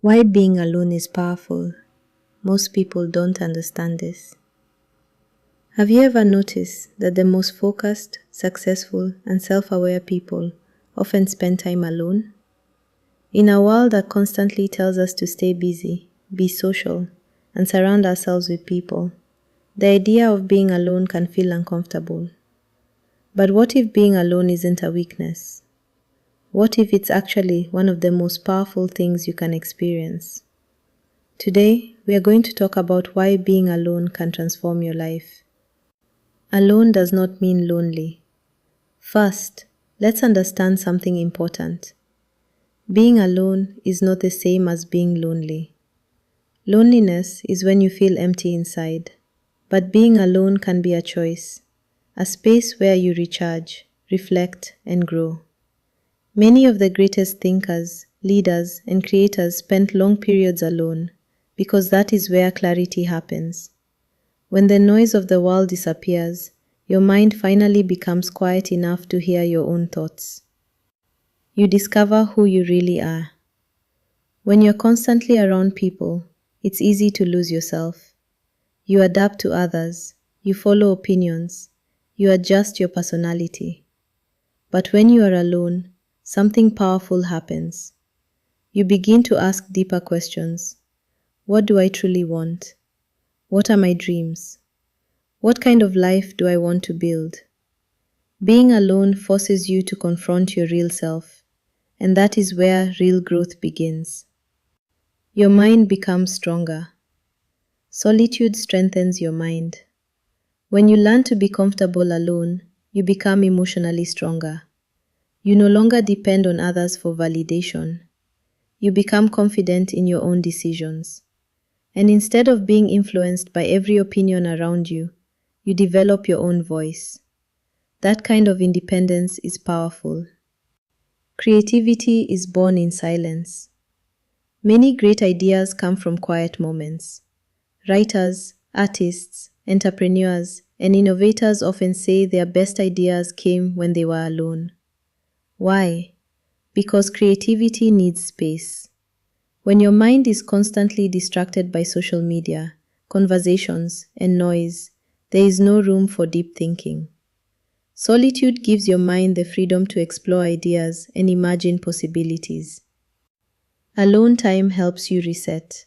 Why being alone is powerful. Most people don't understand this. Have you ever noticed that the most focused, successful, and self-aware people often spend time alone? In a world that constantly tells us to stay busy, be social, and surround ourselves with people, the idea of being alone can feel uncomfortable. But what if being alone isn't a weakness? What if it's actually one of the most powerful things you can experience? Today, we are going to talk about why being alone can transform your life. Alone does not mean lonely. First, let's understand something important. Being alone is not the same as being lonely. Loneliness is when you feel empty inside, but being alone can be a choice, a space where you recharge, reflect, and grow. Many of the greatest thinkers, leaders, and creators spent long periods alone because that is where clarity happens. When the noise of the world disappears, your mind finally becomes quiet enough to hear your own thoughts. You discover who you really are. When you're constantly around people, it's easy to lose yourself. You adapt to others, you follow opinions, you adjust your personality. But when you are alone, something powerful happens. You begin to ask deeper questions. What do I truly want? What are my dreams? What kind of life do I want to build? Being alone forces you to confront your real self, and that is where real growth begins. Your mind becomes stronger. Solitude strengthens your mind. When you learn to be comfortable alone, you become emotionally stronger. You no longer depend on others for validation. You become confident in your own decisions. And instead of being influenced by every opinion around you, you develop your own voice. That kind of independence is powerful. Creativity is born in silence. Many great ideas come from quiet moments. Writers, artists, entrepreneurs, and innovators often say their best ideas came when they were alone. Why? Because creativity needs space. When your mind is constantly distracted by social media, conversations, and noise, there is no room for deep thinking. Solitude gives your mind the freedom to explore ideas and imagine possibilities. Alone time helps you reset.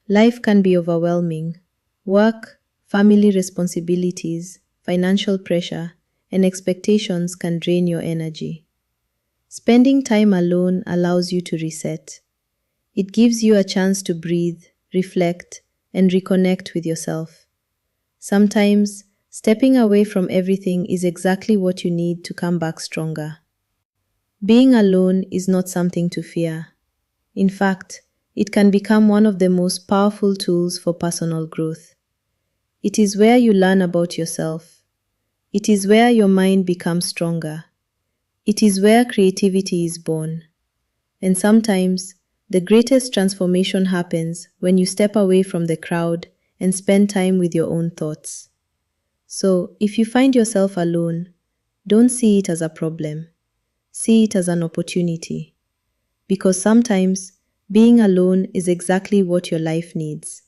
Life can be overwhelming. Work, family responsibilities, financial pressure, and expectations can drain your energy. Spending time alone allows you to reset. It gives you a chance to breathe, reflect, and reconnect with yourself. Sometimes, stepping away from everything is exactly what you need to come back stronger. Being alone is not something to fear. In fact, it can become one of the most powerful tools for personal growth. It is where you learn about yourself. It is where your mind becomes stronger. It is where creativity is born. And sometimes, the greatest transformation happens when you step away from the crowd and spend time with your own thoughts. So, if you find yourself alone, don't see it as a problem. See it as an opportunity. Because sometimes, being alone is exactly what your life needs.